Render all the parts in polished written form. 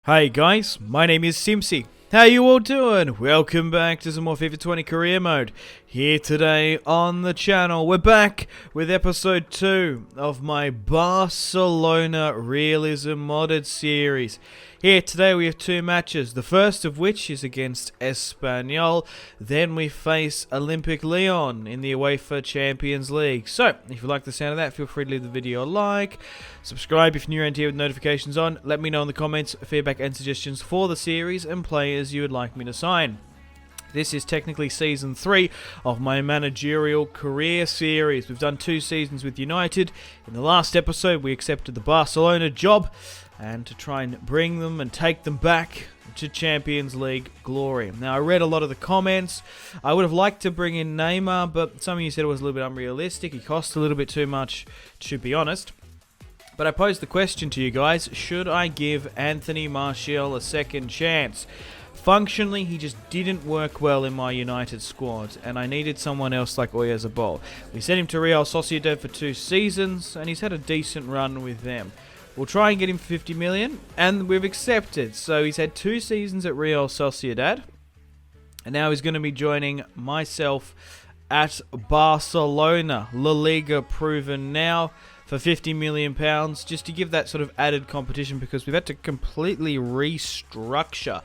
Hey guys, my name is Simpzy. How you all doing? Welcome back to some more FIFA 20 Career Mode. Here today on the channel, we're back with episode 2 of my Barcelona Realism Modded series. Here today we have two matches, the first of which is against Espanyol, then we face Olympic Lyon in the UEFA Champions League. So, if you like the sound of that, feel free to leave the video a like, subscribe if you're new around here with notifications on, let me know in the comments feedback and suggestions for the series and players you would like me to sign. This is technically Season 3 of my managerial career series. We've done 2 seasons with United. In the last episode, we accepted the Barcelona job and to try and bring them and take them back to Champions League glory. Now, I read a lot of the comments. I would have liked to bring in Neymar, but some of you said it was a little bit unrealistic. He cost a little bit too much, to be honest. But I posed the question to you guys, should I give Anthony Martial a second chance? Functionally, he just didn't work well in my United squad, and I needed someone else like Oyarzabal. We sent him to Real Sociedad for 2 seasons, and he's had a decent run with them. We'll try and get him for 50 million, and we've accepted. So he's had 2 seasons at Real Sociedad, and now he's going to be joining myself at Barcelona. La Liga proven now for £50 million, just to give that sort of added competition, because we've had to completely restructure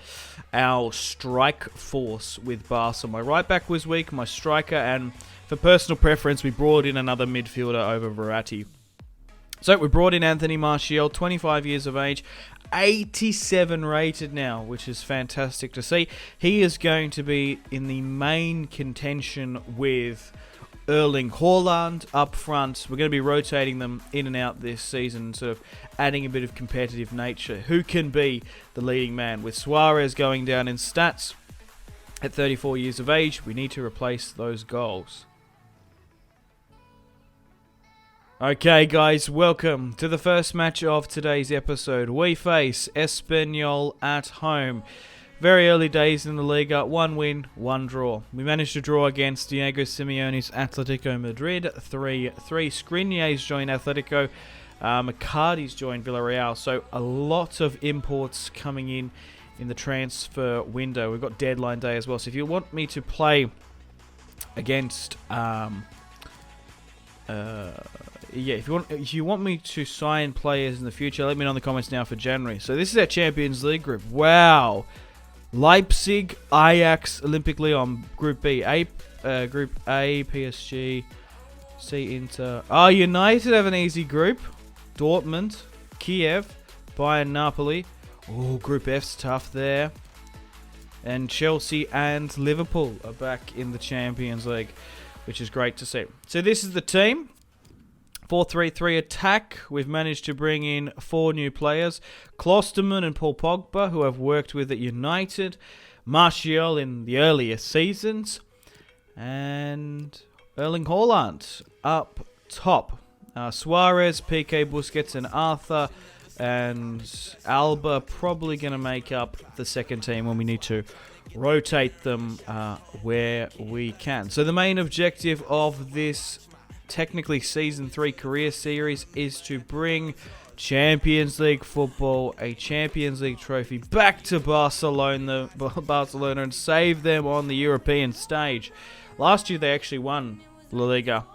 our strike force with Barca. My right back was weak, my striker, and for personal preference, we brought in another midfielder over Verratti. So we brought in Anthony Martial, 25 years of age, 87 rated now, which is fantastic to see. He is going to be in the main contention with Erling Haaland up front. We're going to be rotating them in and out this season, sort of adding a bit of competitive nature. Who can be the leading man? With Suarez going down in stats at 34 years of age, we need to replace those goals. Okay guys, welcome to the first match of today's episode. We face Espanyol at home. Very early days in the Liga, 1 win, 1 draw. We managed to draw against Diego Simeone's Atletico Madrid, 3-3. Skriniar's joined Atletico, McCarty's joined Villarreal. So a lot of imports coming in the transfer window. We've got deadline day as well. So if you want me to play against if you want me to sign players in the future, let me know in the comments now for January. So this is our Champions League group. Wow. Leipzig, Ajax, Olympic Lyon, Group B. Group A, PSG, C, Inter. Oh, United have an easy group. Dortmund, Kiev, Bayern, Napoli. Oh, Group F's tough there. And Chelsea and Liverpool are back in the Champions League, which is great to see. So this is the team. 4-3-3 attack. We've managed to bring in 4 new players. Klosterman and Paul Pogba, who I've worked with at United. Martial in the earlier seasons. And Erling Haaland up top. Suarez, Piqué, Busquets and Arthur. And Alba probably going to make up the second team when we need to rotate them where we can. So the main objective of this technically Season 3 career series is to bring Champions League football, a Champions League trophy, back to Barcelona and save them on the European stage. Last year they actually won La Liga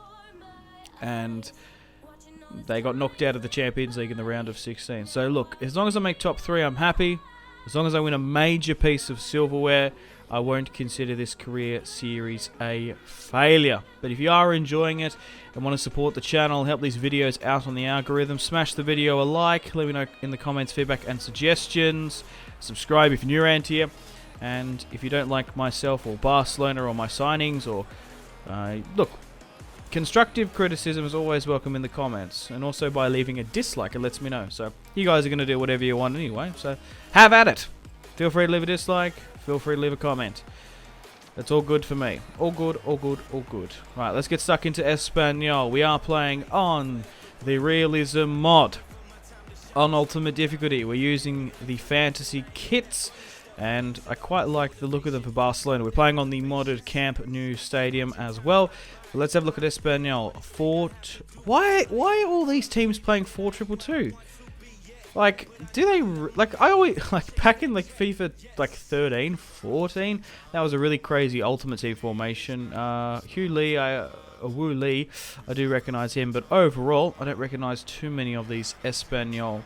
and they got knocked out of the Champions League in the round of 16. So look, as long as I make top 3, I'm happy. As long as I win a major piece of silverware, I won't consider this career series a failure. But if you are enjoying it and want to support the channel, help these videos out on the algorithm, smash the video a like, let me know in the comments feedback and suggestions, subscribe if you're new around here, and if you don't like myself or Barcelona or my signings, or look, constructive criticism is always welcome in the comments, and also by leaving a dislike, it lets me know. So you guys are going to do whatever you want anyway, so have at it. Feel free to leave a dislike, feel free to leave a comment. That's all good for me. All good, all good, all good. Right, let's get stuck into Espanyol. We are playing on the Realism mod. On Ultimate Difficulty, we're using the Fantasy kits, and I quite like the look of them for Barcelona. We're playing on the modded Camp Nou Stadium as well. But let's have a look at Espanyol. Why are all these teams playing 4-2-2? Like, do they... Like, I always... Like, back in, like, FIFA, like, 13, 14, that was a really crazy Ultimate Team formation. Wu Lee, I do recognise him, but overall, I don't recognise too many of these Espanyol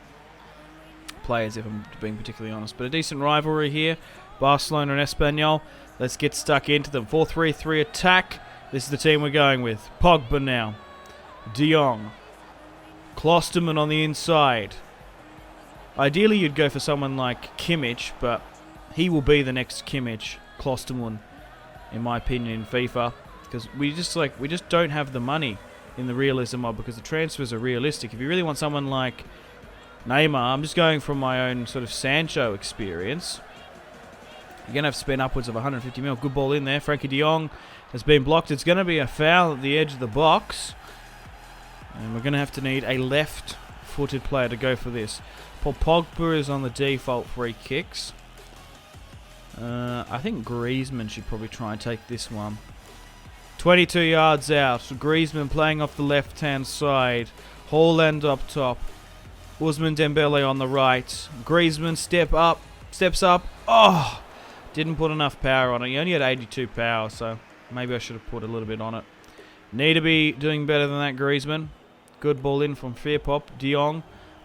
players, if I'm being particularly honest. But a decent rivalry here. Barcelona and Espanyol. Let's get stuck into them. 4-3-3 attack. This is the team we're going with. Pogba now. De Jong. Klosterman on the inside. Ideally, you'd go for someone like Kimmich, but he will be the next Kimmich, Klosterman, in my opinion, in FIFA. Because we just don't have the money in the realism mode because the transfers are realistic. If you really want someone like Neymar, I'm just going from my own sort of Sancho experience. You're going to have to spend upwards of 150 mil. Good ball in there. Frankie de Jong has been blocked. It's going to be a foul at the edge of the box. And we're going to have to need a left-footed player to go for this. Paul Pogba is on the default free kicks. I think Griezmann should probably try and take this one. 22 yards out. Griezmann playing off the left-hand side. Haaland up top. Ousmane Dembele on the right. Griezmann steps up. Oh! Didn't put enough power on it. He only had 82 power, so maybe I should have put a little bit on it. Need to be doing better than that, Griezmann. Good ball in from Firpop. De Jong.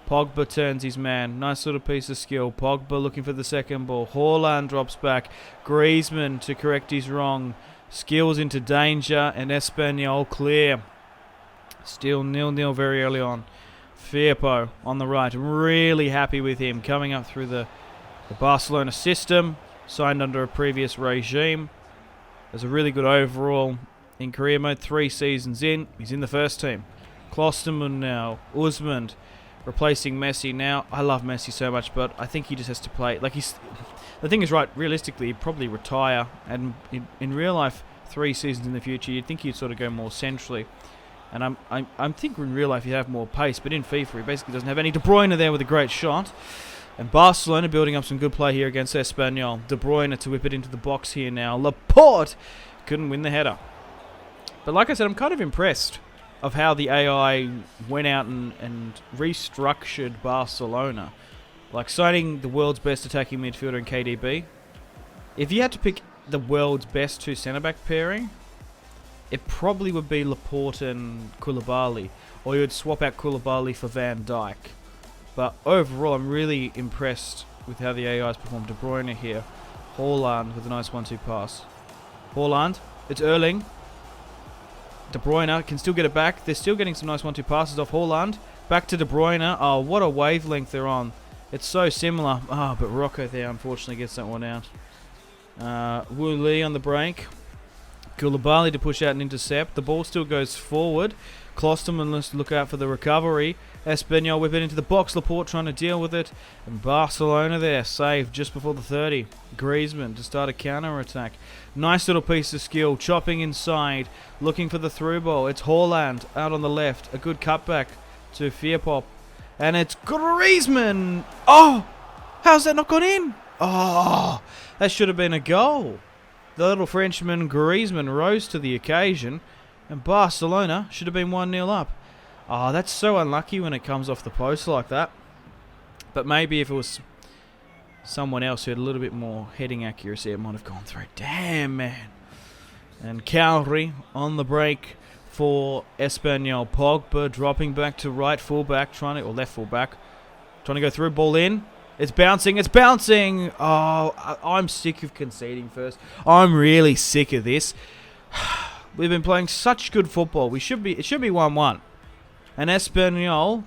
Pogba turns his man. Nice little piece of skill. Pogba looking for the second ball. Haaland drops back. Griezmann to correct his wrong. Skills into danger, and Espanyol clear. Still 0-0 very early on. Firpo on the right. Really happy with him. Coming up through the Barcelona system. Signed under a previous regime. There's a really good overall in career mode. 3 seasons in. He's in the first team. Klosterman now. Ousmane replacing Messi now. I love Messi so much, but I think he just has to play. Like the thing is, right, realistically, he'd probably retire. And in real life, 3 seasons in the future, you'd think he'd sort of go more centrally. And I'm thinking in real life he'd have more pace, but in FIFA he basically doesn't have any. De Bruyne there with a great shot. And Barcelona building up some good play here against Espanyol. De Bruyne to whip it into the box here now. Laporte couldn't win the header. But like I said, I'm kind of impressed of how the AI went out and restructured Barcelona. Like signing the world's best attacking midfielder in KDB. If you had to pick the world's best 2 centre-back pairing, it probably would be Laporte and Koulibaly. Or you would swap out Koulibaly for Van Dijk. But overall, I'm really impressed with how the AI's performed. De Bruyne here. Haaland with a nice 1-2 pass. Haaland. It's Erling. De Bruyne can still get it back. They're still getting some nice 1-2 passes off Haaland. Back to De Bruyne. Oh, what a wavelength they're on. It's so similar. Oh, but Rocco there unfortunately gets that one out. Wu Lee on the break. Koulibaly to push out and intercept. The ball still goes forward. Klosterman must look out for the recovery. Espanyol whip it into the box. Laporte trying to deal with it. And Barcelona there, saved just before the 30. Griezmann to start a counter-attack. Nice little piece of skill. Chopping inside. Looking for the through ball. It's Haaland out on the left. A good cutback to Firpop. And it's Griezmann. Oh! How's that not gone in? Oh! That should have been a goal. The little Frenchman Griezmann rose to the occasion. And Barcelona should have been 1-0 up. Oh, that's so unlucky when it comes off the post like that. But maybe if it was someone else who had a little bit more heading accuracy, it might have gone through. Damn, man. And Cowrie on the break for Espanyol. Pogba dropping back to right fullback, or left fullback. Trying to go through, ball in. It's bouncing, it's bouncing! Oh, I'm sick of conceding first. I'm really sick of this. We've been playing such good football. It should be 1-1. And Espanyol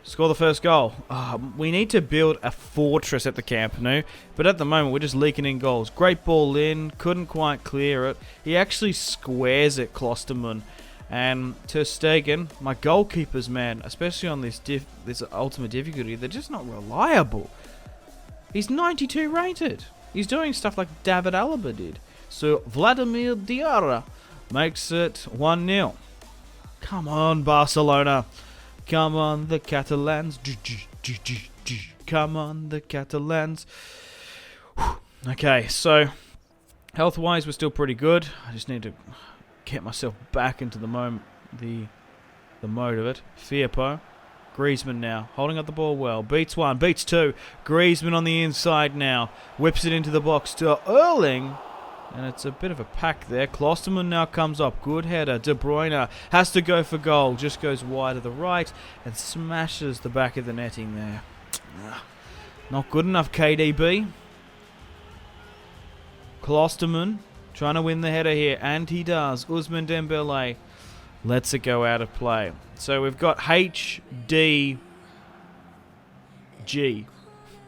score the first goal. We need to build a fortress at the Camp Nou, but at the moment we're just leaking in goals. Great ball in, couldn't quite clear it. He actually squares it, Klosterman. And Ter Stegen, my goalkeepers, man, especially on this ultimate difficulty, they're just not reliable. He's 92 rated. He's doing stuff like David Alaba did. So Vladimir Diarra makes it 1-0. Come on, Barcelona. Come on, the Catalans. Come on, the Catalans. Okay, so health-wise, we're still pretty good. I just need to get myself back into the mode of it. Firpo Griezmann now, holding up the ball well. Beats one, beats two. Griezmann on the inside now. Whips it into the box to Erling. And it's a bit of a pack there. Klostermann now comes up. Good header. De Bruyne has to go for goal. Just goes wide to the right and smashes the back of the netting there. Not good enough, KDB. Klostermann trying to win the header here. And he does. Ousmane Dembele lets it go out of play. So we've got HDG.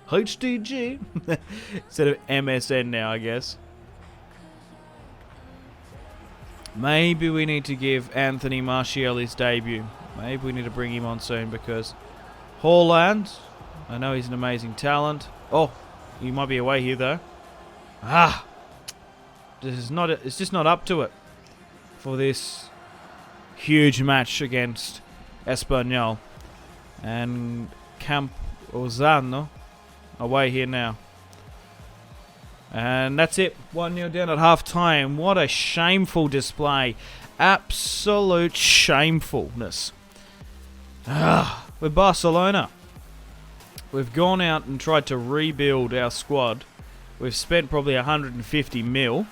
HDG. Instead of MSN now, I guess. Maybe we need to give Anthony Martial his debut. Maybe we need to bring him on soon because Haaland, I know he's an amazing talent. Oh, he might be away here though. It's just not up to it for this huge match against Espanyol. And Camp Ozano away here now. And that's it. 1-0 down at half-time. What a shameful display. Absolute shamefulness. With Barcelona, we've gone out and tried to rebuild our squad. We've spent probably 150 mil.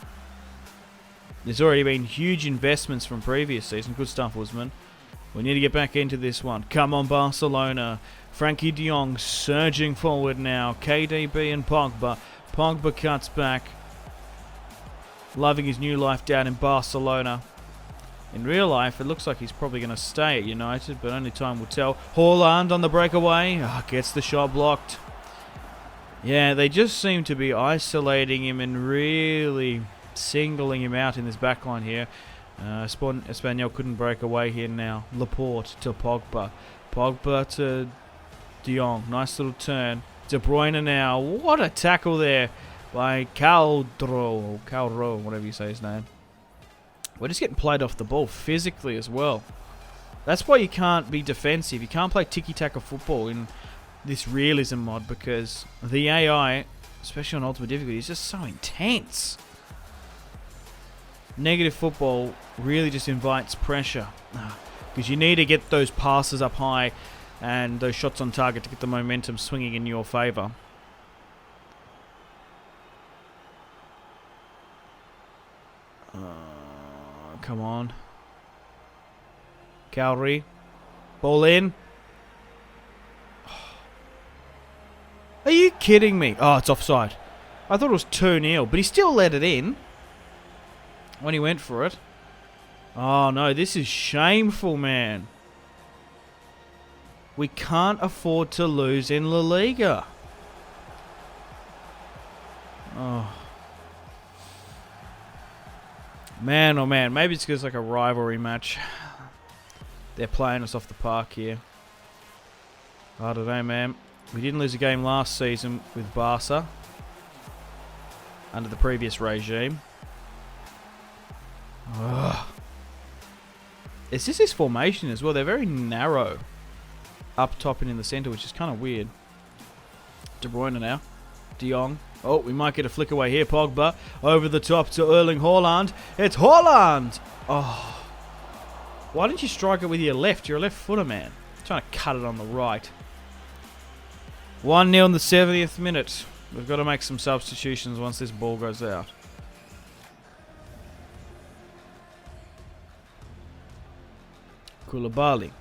There's already been huge investments from previous season. Good stuff, Ousmane. We need to get back into this one. Come on, Barcelona. Frankie de Jong surging forward now. KDB and Pogba. Pogba cuts back. Loving his new life down in Barcelona. In real life, it looks like he's probably going to stay at United, but only time will tell. Haaland on the breakaway. Gets the shot blocked. Yeah, they just seem to be isolating him and really singling him out in this backline here. Espanyol couldn't break away here now. Laporte to Pogba. Pogba to de Jong. Nice little turn. De Bruyne now. What a tackle there by Calro, whatever you say his name. We're just getting played off the ball physically as well. That's why you can't be defensive. You can't play tiki-taka football in this realism mod because the AI, especially on ultimate difficulty, is just so intense. Negative football really just invites pressure because you need to get those passes up high and those shots on target to get the momentum swinging in your favour. Come on. Calri. Ball in. Are you kidding me? Oh, it's offside. I thought it was 2-0, but he still let it in when he went for it. Oh, no, this is shameful, man. We can't afford to lose in La Liga. Oh. Man, oh man. Maybe it's because it's like a rivalry match. They're playing us off the park here. I don't know, man. We didn't lose a game last season with Barca under the previous regime. Ugh. It's just this formation as well. They're very narrow up top and in the centre, which is kind of weird. De Bruyne now. De Jong. Oh, we might get a flick away here. Pogba over the top to Erling Haaland. It's Haaland! Oh. Why didn't you strike it with your left? You're a left footer, man. Trying to cut it on the right. 1-0 in the 70th minute. We've got to make some substitutions once this ball goes out. Koulibaly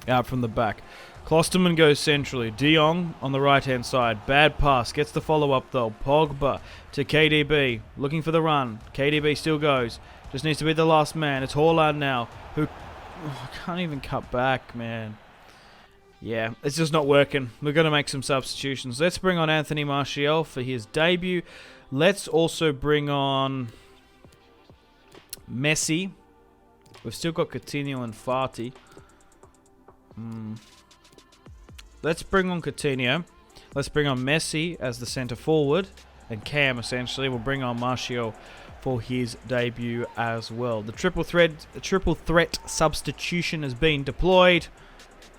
out from the back. Klostermann goes centrally. De Jong on the right-hand side. Bad pass. Gets the follow-up, though. Pogba to KDB. Looking for the run. KDB still goes. Just needs to be the last man. It's Haaland now, who can't even cut back, man. Yeah, it's just not working. We're going to make some substitutions. Let's bring on Anthony Martial for his debut. Let's also bring on Messi. We've still got Coutinho and Fati. Let's bring on Coutinho. Let's bring on Messi as the centre forward. And Cam, essentially. We'll bring on Martial for his debut as well. The triple threat substitution has been deployed.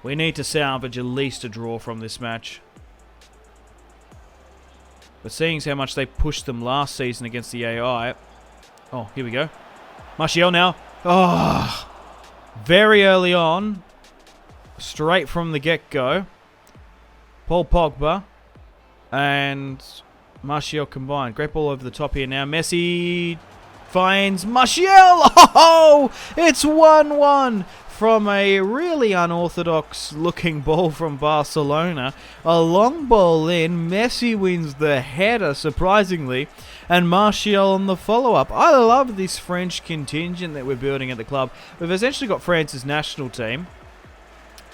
We need to salvage at least a draw from this match. But seeing how much they pushed them last season against the AI. Oh, here we go. Martial now. Oh, very early on. straight from the get-go. Paul Pogba and Martial combined. Great ball over the top here now. Messi finds Martial. Oh, it's 1-1 from a really unorthodox looking ball from Barcelona. A long ball in. Messi wins the header, surprisingly, and Martial on the follow-up. I love this French contingent that we're building at the club. We've essentially got France's national team.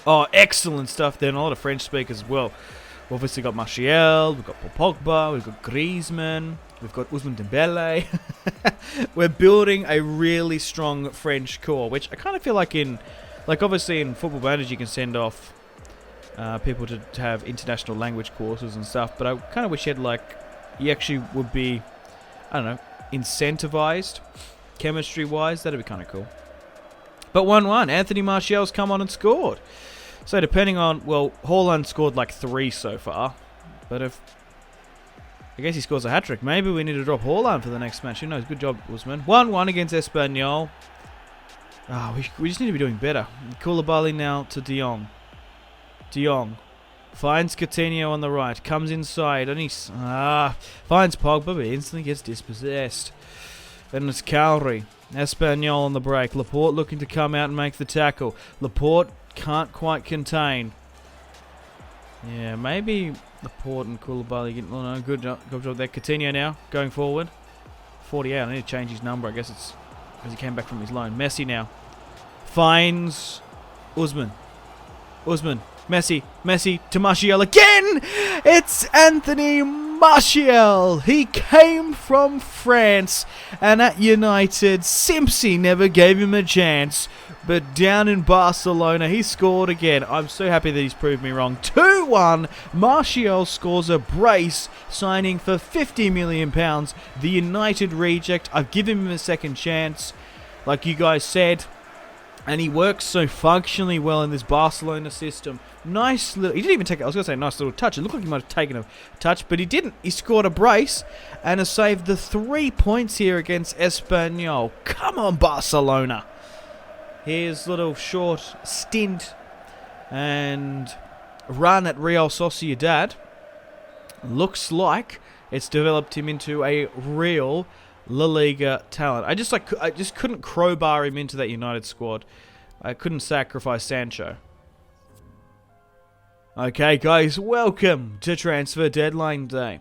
Oh, excellent stuff there, and a lot of French speakers as well. We've obviously got Martial, we've got Paul Pogba, we've got Griezmann, we've got Ousmane Dembele. We're building a really strong French core, which I kind of feel like obviously in Football Manager you can send off people to have international language courses and stuff, but I kind of wish you actually would be, I don't know, incentivized chemistry-wise. That'd be kind of cool. But 1-1, Anthony Martial's come on and scored. So depending on, well, Haaland scored like 3 so far. But I guess he scores a hat-trick. Maybe we need to drop Haaland for the next match. Who knows? Good job, Usman. 1-1 against Espanyol. We just need to be doing better. Koulibaly now to De Jong. De Jong finds Coutinho on the right. Comes inside. And finds Pogba, but instantly gets dispossessed. Then it's Calri. Espanyol on the break. Laporte looking to come out and make the tackle. Laporte can't quite contain. Yeah, maybe Laporte and Koulibaly getting... Oh no, good job there. Coutinho now, going forward. 48, I need to change his number. I guess it's because he came back from his loan. Messi now. Finds Ousmane. Messi to Martial again! It's Anthony Martial! He came from France, and at United, Simpzy never gave him a chance. But down in Barcelona, he scored again. I'm so happy that he's proved me wrong. 2-1. Martial scores a brace, signing for £50 million. The United reject. I've given him a second chance, like you guys said. And he works so functionally well in this Barcelona system. Nice little... He didn't even take... I was going to say nice little touch. It looked like he might have taken a touch, but he didn't. He scored a brace and has saved the 3 points here against Espanyol. Come on, Barcelona. Here's a little short stint and run at Real Sociedad. Looks like it's developed him into a real La Liga talent. I just couldn't crowbar him into that United squad. I couldn't sacrifice Sancho. Okay, guys, welcome to Transfer Deadline Day.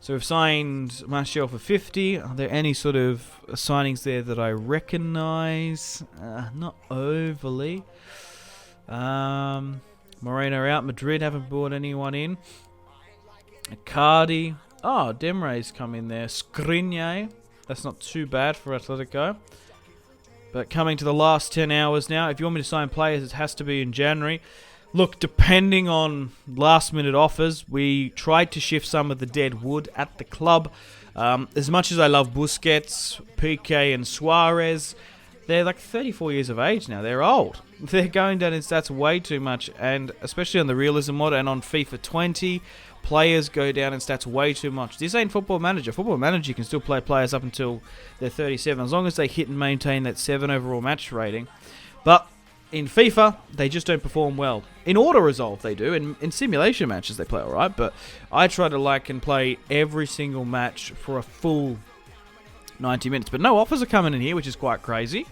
So we've signed Martial for 50. Are there any sort of signings there that I recognise? Not overly. Moreno out. Madrid haven't brought anyone in. Icardi. Oh, Demre's come in there. Skriniar. That's not too bad for Atletico. But coming to the last 10 hours now. If you want me to sign players, it has to be in January. Look, depending on last-minute offers, we tried to shift some of the dead wood at the club. As much as I love Busquets, Piqué, and Suarez, they're like 34 years of age now. They're old. They're going down in stats way too much, and especially on the Realism Mod and on FIFA 20, players go down in stats way too much. This ain't Football Manager. Football Manager, you can still play players up until they're 37, as long as they hit and maintain that 7 overall match rating. But in FIFA, they just don't perform well. In auto-resolve, they do. In simulation matches, they play alright. But I try to like and play every single match for a full 90 minutes. But no offers are coming in here, which is quite crazy.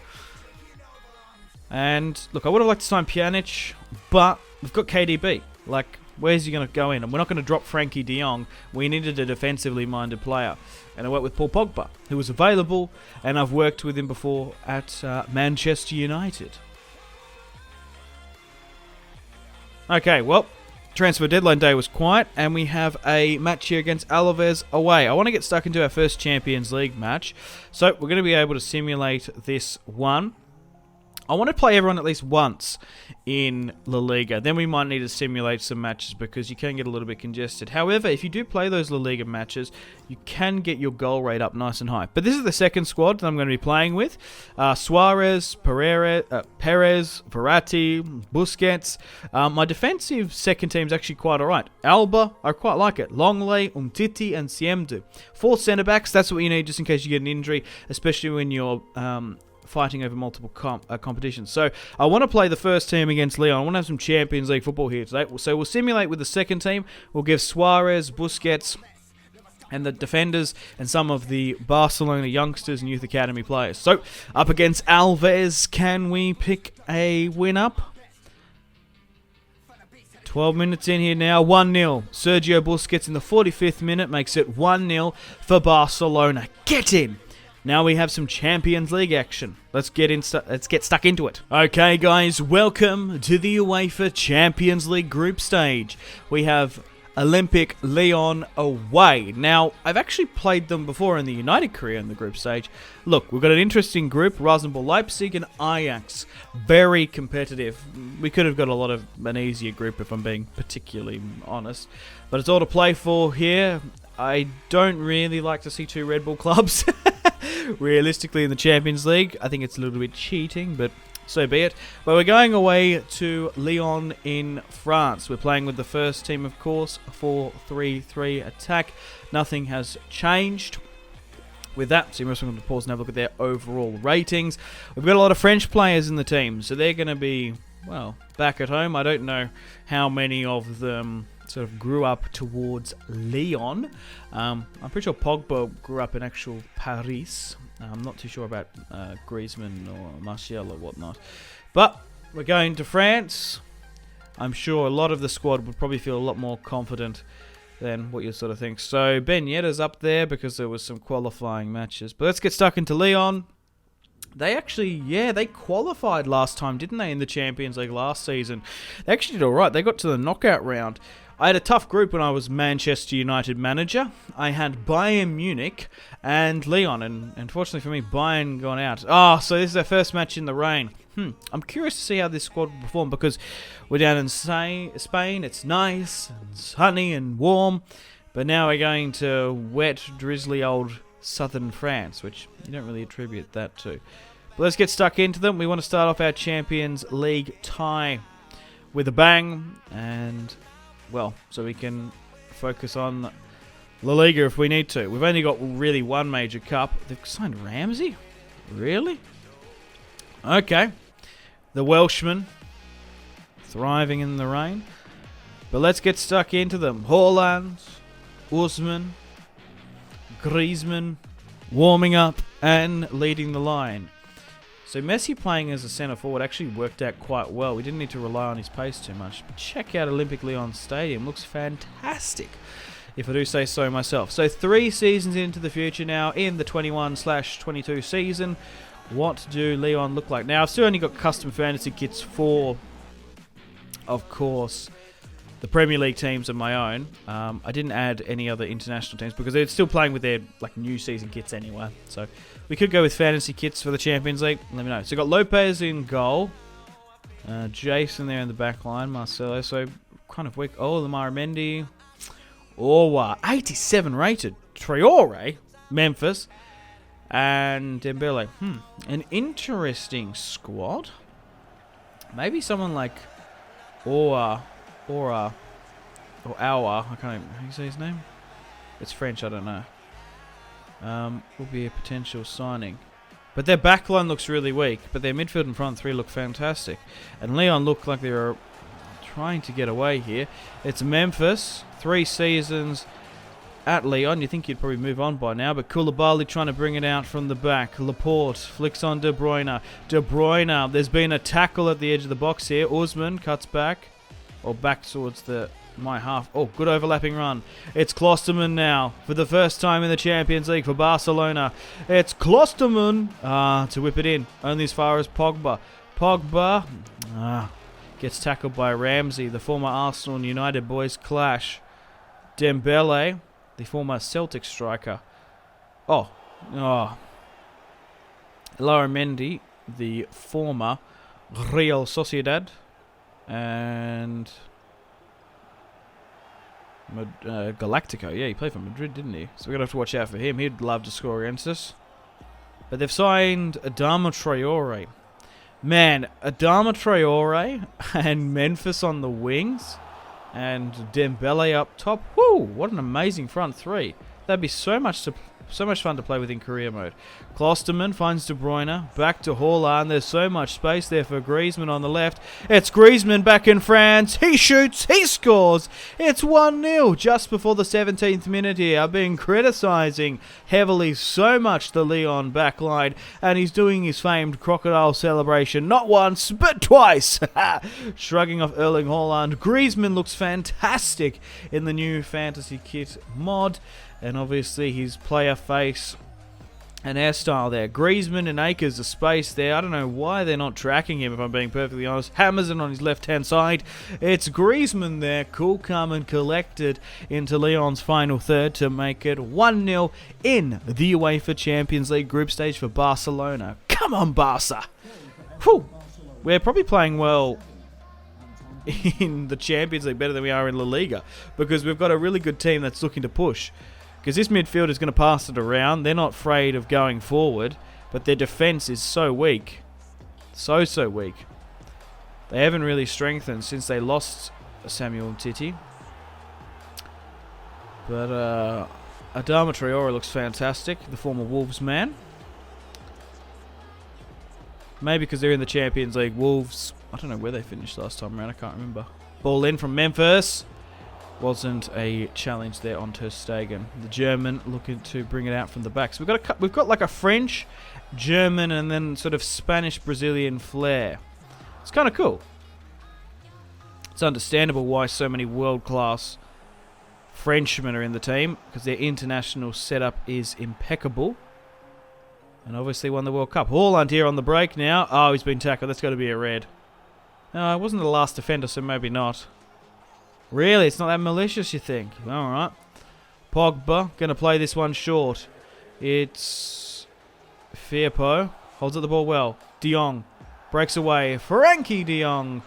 And, look, I would have liked to sign Pjanic, but we've got KDB. Like, where's he going to go in? And we're not going to drop Frankie de Jong. We needed a defensively minded player. And I went with Paul Pogba, who was available. And I've worked with him before at Manchester United. Okay, well, Transfer Deadline Day was quiet, and we have a match here against Alaves away. I want to get stuck into our first Champions League match, so we're going to be able to simulate this one. I want to play everyone at least once in La Liga. Then we might need to simulate some matches because you can get a little bit congested. However, if you do play those La Liga matches, you can get your goal rate up nice and high. But this is the second squad that I'm going to be playing with. Suarez, Perez, Verratti, Busquets. My defensive second team is actually quite alright. Alba, I quite like it. Longley, Umtiti, and Siemdu. 4 centre-backs, that's what you need just in case you get an injury, especially when you're fighting over multiple competitions. So I want to play the first team against Leon. I want to have some Champions League football here today. So we'll simulate with the second team. We'll give Suarez, Busquets, and the defenders, and some of the Barcelona youngsters and youth academy players. So, up against Alves, can we pick a win up? 12 minutes in here now, 1-0. Sergio Busquets in the 45th minute makes it 1-0 for Barcelona. Get in! Now we have some Champions League action. Let's get stuck into it. Okay, guys, welcome to the UEFA Champions League group stage. We have Olympic Lyon away. Now, I've actually played them before in the United career in the group stage. Look, we've got an interesting group, Rasenball Leipzig and Ajax. Very competitive. We could have got an easier group if I'm being particularly honest. But it's all to play for here. I don't really like to see two Red Bull clubs realistically in the Champions League. I think it's a little bit cheating, but so be it. But we're going away to Lyon in France. We're playing with the first team, of course, 4-3-3 attack. Nothing has changed with that. So I'm just going to pause and have a look at their overall ratings. We've got a lot of French players in the team, so they're going to be, well, back at home. I don't know how many of them sort of grew up towards Lyon. I'm pretty sure Pogba grew up in actual Paris. I'm not too sure about Griezmann or Martial or whatnot. But we're going to France. I'm sure a lot of the squad would probably feel a lot more confident than what you sort of think. So Ben Yedder's up there because there was some qualifying matches. But let's get stuck into Lyon. They actually, they qualified last time, didn't they, in the Champions League last season? They actually did alright. They got to the knockout round. I had a tough group when I was Manchester United manager. I had Bayern Munich and Lyon, and unfortunately for me, Bayern gone out. Oh, so this is their first match in the rain. I'm curious to see how this squad will perform because we're down in Spain. It's nice and sunny and warm, but now we're going to wet, drizzly old southern France, which you don't really attribute that to. But let's get stuck into them. We want to start off our Champions League tie with a bang, and well, so we can focus on La Liga if we need to. We've only got really one major cup. They've signed Ramsey? Really? Okay. The Welshman thriving in the rain. But let's get stuck into them. Haaland, Usman, Griezmann warming up and leading the line. So Messi playing as a centre forward actually worked out quite well. We didn't need to rely on his pace too much. But check out Olympic Lyon Stadium. Looks fantastic, if I do say so myself. So 3 seasons into the future now in the 21/22 season. What do Lyon look like? Now, I've still only got custom fantasy kits for, of course, the Premier League teams of my own. I didn't add any other international teams because they're still playing with their new season kits anyway. So we could go with fantasy kits for the Champions League. Let me know. So we've got Lopez in goal. Jason there in the back line. Marcelo. So kind of weak. Oh, Lamar Mendy. Orwa. 87 rated. Traore. Memphis. And Dembele. An interesting squad. Maybe someone like Aura, or Aua, I can't even, how do you say his name? It's French, I don't know. Will be a potential signing. But their backline looks really weak, but their midfield and front three look fantastic. And Lyon look like they're trying to get away here. It's Memphis, 3 seasons at Lyon. You think you'd probably move on by now, but Koulibaly trying to bring it out from the back. Laporte flicks on De Bruyne. De Bruyne, there's been a tackle at the edge of the box here. Usman cuts back. Or back towards my half. Oh, good overlapping run. It's Klosterman now. For the first time in the Champions League for Barcelona. It's Klosterman to whip it in. Only as far as Pogba. Pogba gets tackled by Ramsey. The former Arsenal and United boys clash. Dembele, the former Celtic striker. Laura Mendy, the former Real Sociedad. And Galactico, yeah, he played for Madrid, didn't he? So we're going to have to watch out for him. He'd love to score against us. But they've signed Adama Traore. Man, Adama Traore and Memphis on the wings. And Dembele up top. Whoo, what an amazing front three. That'd be so much So much fun to play with in career mode. Klosterman finds De Bruyne. Back to Haaland. There's so much space there for Griezmann on the left. It's Griezmann back in France. He shoots. He scores. It's 1-0 just before the 17th minute here. I've been criticising heavily so much the Lyon backline. And he's doing his famed crocodile celebration. Not once, but twice. Shrugging off Erling Haaland. Griezmann looks fantastic in the new fantasy kit mod. And obviously his player face and hairstyle there. Griezmann and acres of space there. I don't know why they're not tracking him, if I'm being perfectly honest. Hammerson on his left-hand side. It's Griezmann there, cool, calm and collected into Lyon's final third to make it 1-0 in the UEFA Champions League group stage for Barcelona. Come on, Barca! Whew. We're probably playing well in the Champions League better than we are in La Liga, because we've got a really good team that's looking to push. Because this midfield is going to pass it around. They're not afraid of going forward, but their defence is so weak. So weak. They haven't really strengthened since they lost Samuel Titi. But Adama Traore looks fantastic, the former Wolves man. Maybe because they're in the Champions League. Wolves, I don't know where they finished last time around, I can't remember. Ball in from Memphis. Wasn't a challenge there on Ter Stegen. The German looking to bring it out from the back. So we've got like a French, German, and then sort of Spanish-Brazilian flair. It's kind of cool. It's understandable why so many world-class Frenchmen are in the team, because their international setup is impeccable. And obviously won the World Cup. Haaland here on the break now. Oh, he's been tackled. That's got to be a red. No, it wasn't the last defender, so maybe not. Really? It's not that malicious, you think? Alright. Pogba, going to play this one short. It's Firpo. Holds up the ball well. De Jong breaks away. Frankie De Jong.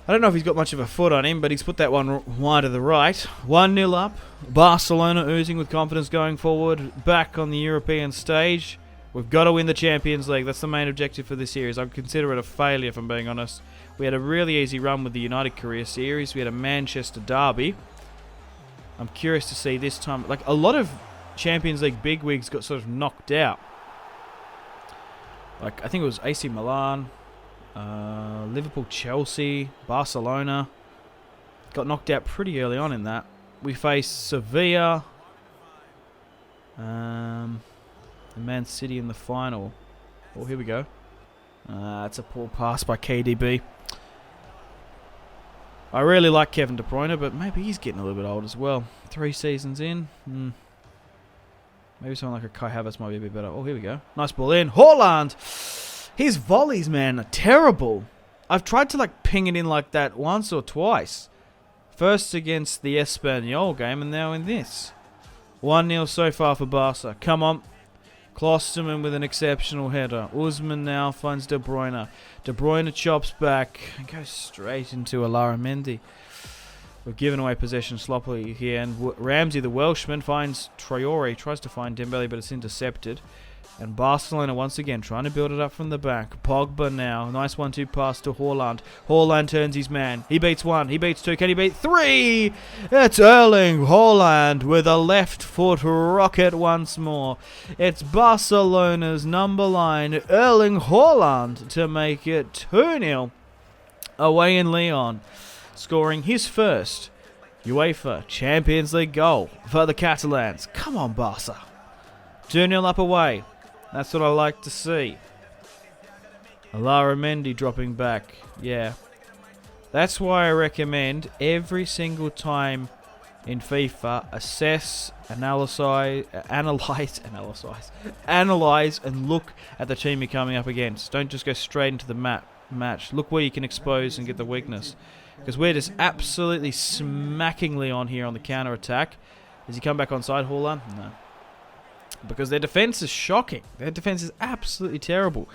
I don't know if he's got much of a foot on him, but he's put that one wide to the right. 1-0 up. Barcelona oozing with confidence going forward. Back on the European stage. We've got to win the Champions League. That's the main objective for this series. I'd consider it a failure, if I'm being honest. We had a really easy run with the United Career Series. We had a Manchester derby. I'm curious to see this time. Like, a lot of Champions League bigwigs got sort of knocked out. Like, I think it was AC Milan, Liverpool, Chelsea, Barcelona. Got knocked out pretty early on in that. We faced Sevilla. And Man City in the final. Oh, here we go. It's a poor pass by KDB. I really like Kevin De Bruyne, but maybe he's getting a little bit old as well. 3 seasons in. Maybe someone like a Kai Havertz might be a bit better. Oh, here we go. Nice ball in. Haaland! His volleys, man, are terrible. I've tried to like ping it in like that once or twice. First against the Espanyol game and now in this. 1-0 so far for Barca. Come on. Klosterman with an exceptional header. Usman now finds De Bruyne. De Bruyne chops back and goes straight into Mendy. We've given away possession sloppily here, and Ramsey, the Welshman, finds Traore. Tries to find Dembele, but it's intercepted. And Barcelona once again trying to build it up from the back. Pogba now. Nice 1-2 pass to Haaland. Haaland turns his man. He beats 1. He beats 2. Can he beat 3? It's Erling Haaland with a left foot rocket once more. It's Barcelona's number 9, Erling Haaland, to make it 2-0 away in Lyon. Scoring his first UEFA Champions League goal for the Catalans. Come on, Barca. 2-0 up away. That's what I like to see. Mendy dropping back. Yeah. That's why I recommend every single time in FIFA, assess, analyze, and look at the team you're coming up against. Don't just go straight into the match. Look where you can expose and get the weakness. Because we're just absolutely smacking Lyon here on the counter-attack. Does he come back onside, Haaland? No. Because their defence is shocking. Their defence is absolutely terrible.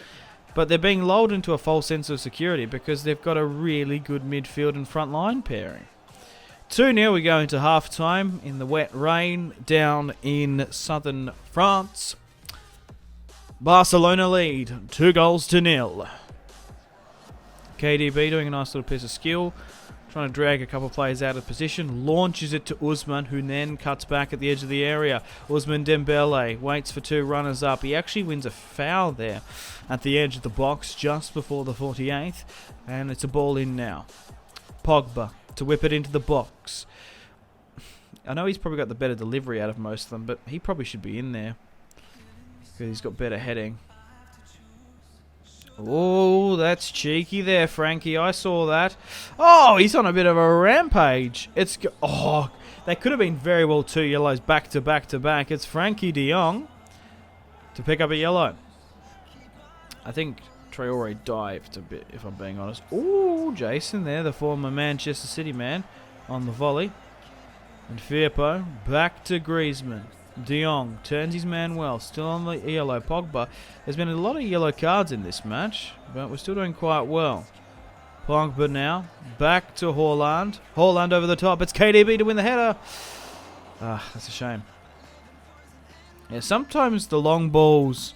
But they're being lulled into a false sense of security because they've got a really good midfield and front line pairing. 2-0, we go into half-time in the wet rain down in southern France. Barcelona lead, 2-0. KDB doing a nice little piece of skill. Trying to drag a couple of players out of position. Launches it to Usman, who then cuts back at the edge of the area. Usman Dembele waits for 2 runners up. He actually wins a foul there at the edge of the box just before the 48th. And it's a ball in now. Pogba to whip it into the box. I know he's probably got the better delivery out of most of them, but he probably should be in there because he's got better heading. Oh, that's cheeky there, Frankie. I saw that. Oh, he's on a bit of a rampage. Oh, they could have been very well 2 yellows back to back to back. It's Frankie de Jong to pick up a yellow. I think Traore dived a bit, if I'm being honest. Oh, Jason there, the former Manchester City man, on the volley. And Firpo back to Griezmann. De Jong turns his man well, still on the yellow. Pogba. There's been a lot of yellow cards in this match, but we're still doing quite well. Pogba now, back to Haaland. Haaland over the top. It's KDB to win the header. Ah, that's a shame. Yeah, sometimes the long balls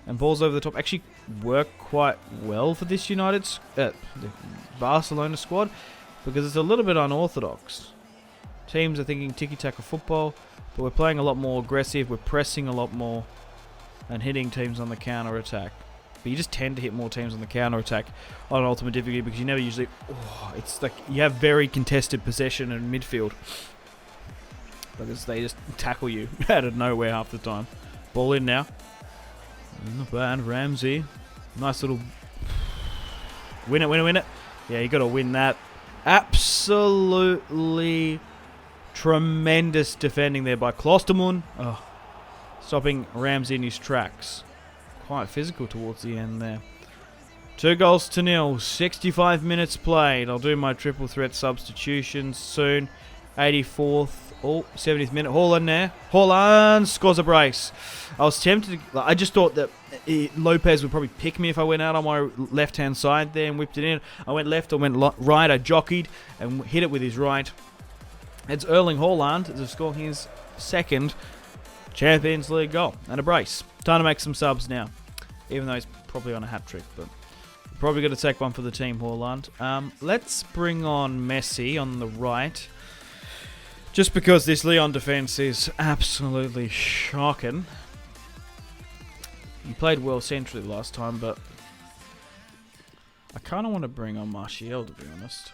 and balls over the top actually work quite well for this the Barcelona squad, because it's a little bit unorthodox. Teams are thinking tiki-taka football, but we're playing a lot more aggressive, we're pressing a lot more, and hitting teams on the counter-attack. But you just tend to hit more teams on the counter-attack on Ultimate Difficulty because you never usually... Oh, it's like you have very contested possession in midfield. Because they just tackle you out of nowhere half the time. Ball in now. Not bad, Ramsey. Nice little... Win it, win it, win it. Yeah, you got to win that. Absolutely... Tremendous defending there by Klostermann. Oh, stopping Ramsey in his tracks. Quite physical towards the end there. 2-0. 65 minutes played. I'll do my triple threat substitutions soon. 84th. Oh, 70th minute. Haaland there. Haaland scores a brace. I was tempted to... I just thought that Lopez would probably pick me if I went out on my left-hand side there and whipped it in. I went left, I went right. I jockeyed and hit it with his right. It's Erling Haaland to score his 2nd Champions League goal. And a brace. Time to make some subs now. Even though he's probably on a hat-trick. But probably going to take one for the team, Haaland. Let's bring on Messi on the right. Just because this Lyon defence is absolutely shocking. He played well centrally last time, but... I kind of want to bring on Martial, to be honest.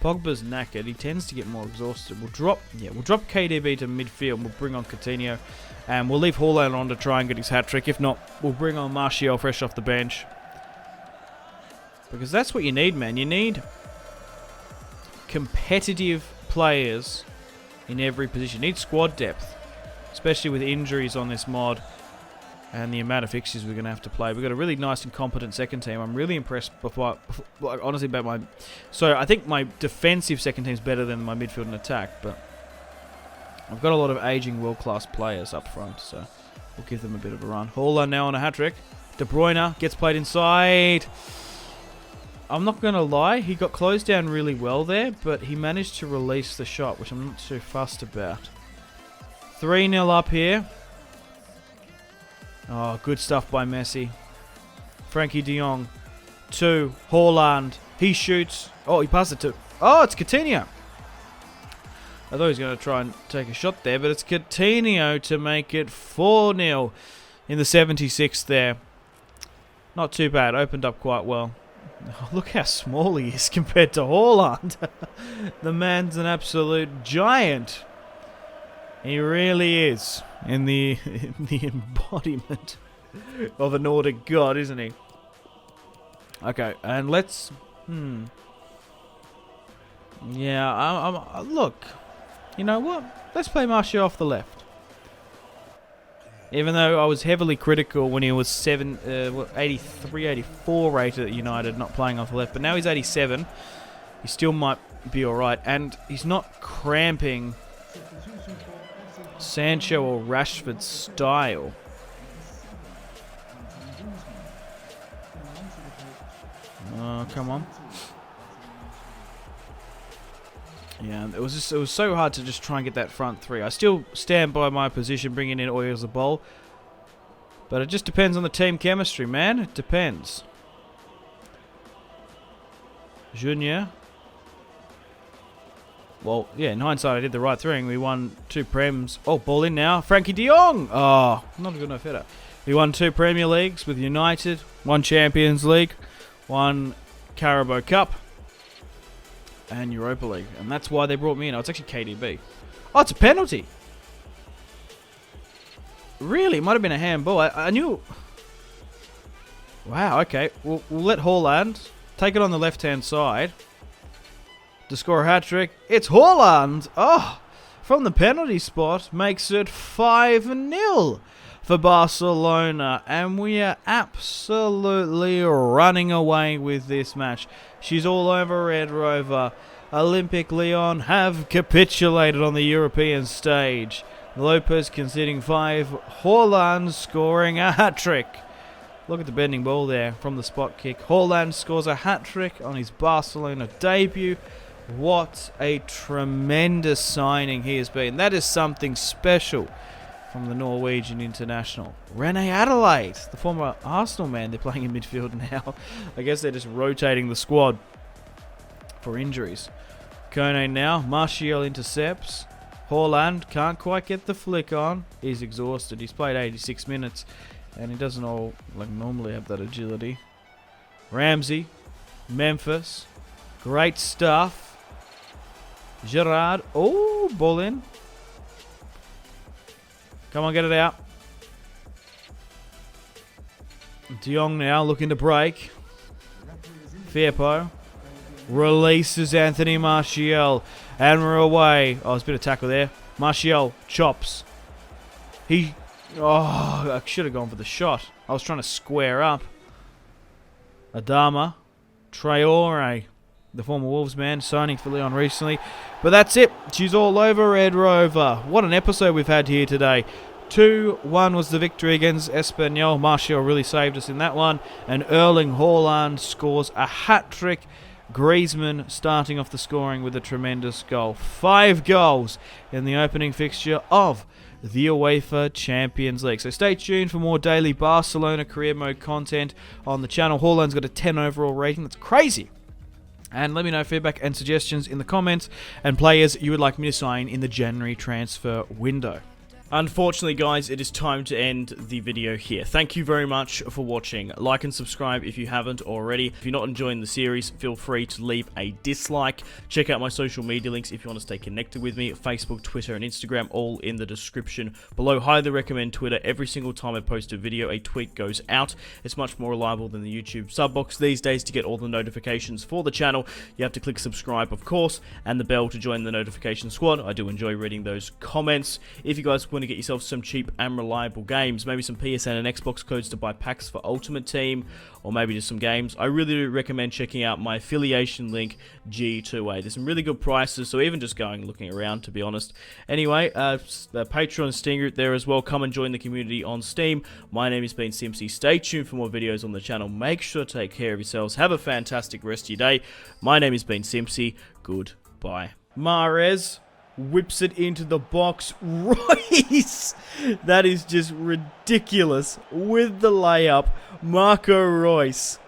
Pogba's knackered. He tends to get more exhausted. We'll drop KDB to midfield. We'll bring on Coutinho. And we'll leave Haaland on to try and get his hat-trick. If not, we'll bring on Martial fresh off the bench. Because that's what you need, man. You need competitive players in every position. You need squad depth. Especially with injuries on this mod. And the amount of fixtures we're going to have to play. We've got a really nice and competent second team. I'm really impressed, honestly, about my... So, I think my defensive second team is better than my midfield and attack, but... I've got a lot of aging world-class players up front, so... We'll give them a bit of a run. Haaland now on a hat-trick. De Bruyne gets played inside. I'm not going to lie, he got closed down really well there, but he managed to release the shot, which I'm not too fussed about. 3-0 up here. Oh, good stuff by Messi. Frankie de Jong. 2. Haaland. He shoots. Oh, he passed it to... Oh, it's Coutinho. I thought he was going to try and take a shot there, but it's Coutinho to make it 4-0 in the 76th there. Not too bad. Opened up quite well. Oh, look how small he is compared to Haaland. The man's an absolute giant. He really is. In the embodiment of a Nordic god, isn't he? Okay, and let's... Yeah, look. You know what? Let's play Martial off the left. Even though I was heavily critical when he was 83, 84 rated at United, not playing off the left. But now he's 87. He still might be alright. And he's not cramping... Sancho or Rashford's style. Oh, come on. Yeah, it was so hard to just try and get that front three. I still stand by my position, bringing in Oyarzabal. But it just depends on the team chemistry, man. It depends. Junior. well, yeah, in hindsight, I did the right thing. We won 2 Prems. Oh, ball in now. Frankie de Jong. Oh, not a good enough header. We won 2 Premier Leagues with United, 1 Champions League, 1 Carabao Cup, and Europa League. And that's why they brought me in. Oh, it's actually KDB. Oh, it's a penalty. Really? It might have been a handball. I knew... Wow, okay. We'll let Haaland take it on the left-hand side to score a hat-trick. It's Haaland! Oh, from the penalty spot, makes it 5-0 for Barcelona. And we are absolutely running away with this match. She's all over Red Rover. Olympic Lyon have capitulated on the European stage. Lopez conceding 5. Haaland scoring a hat-trick. Look at the bending ball there from the spot kick. Haaland scores a hat-trick on his Barcelona debut. What a tremendous signing he has been. That is something special from the Norwegian international. Rene Adelaide, the former Arsenal man, they're playing in midfield now. I guess they're just rotating the squad for injuries. Kone now. Martial intercepts. Haaland can't quite get the flick on. He's exhausted. He's played 86 minutes. And he doesn't all like normally have that agility. Ramsey. Memphis. Great stuff. Gerrard. Oh, ball in. Come on, get it out. De Jong now looking to break. Firpo releases Anthony Martial. And we're away. Oh, there's a bit of tackle there. Martial chops. Oh, I should have gone for the shot. I was trying to square up. Adama. Traore, the former Wolves man, signing for Lyon recently. But that's it. She's all over Red Rover. What an episode we've had here today. 2-1 was the victory against Espanyol. Martial really saved us in that one. And Erling Haaland scores a hat-trick. Griezmann starting off the scoring with a tremendous goal. 5 goals in the opening fixture of the UEFA Champions League. So stay tuned for more daily Barcelona Career Mode content on the channel. Haaland's got a 10 overall rating. That's crazy. And let me know feedback and suggestions in the comments and players you would like me to sign in the January transfer window. Unfortunately, guys, it is time to end the video here. Thank you very much for watching. Like and subscribe if you haven't already. If you're not enjoying the series, feel free to leave a dislike. Check out my social media links if you want to stay connected with me. Facebook, Twitter, and Instagram, all in the description below. Highly recommend Twitter. Every single time I post a video, a tweet goes out. It's much more reliable than the YouTube sub box these days. To get all the notifications for the channel, you have to click subscribe, of course, and the bell to join the notification squad. I do enjoy reading those comments. If you guys want to get yourself some cheap and reliable games, maybe some PSN and Xbox codes to buy packs for Ultimate Team, or maybe just some games, I really do recommend checking out my affiliation link, G2A. There's some really good prices, so even just going looking around, to be honest. Anyway, the Patreon and Steam group there as well. Come and join the community on Steam. My name has been Simpzy. Stay tuned for more videos on the channel. Make sure to take care of yourselves. Have a fantastic rest of your day. My name has been Simpzy. Goodbye. Mahrez whips it into the box. Royce! That is just ridiculous. With the layup, Marco Royce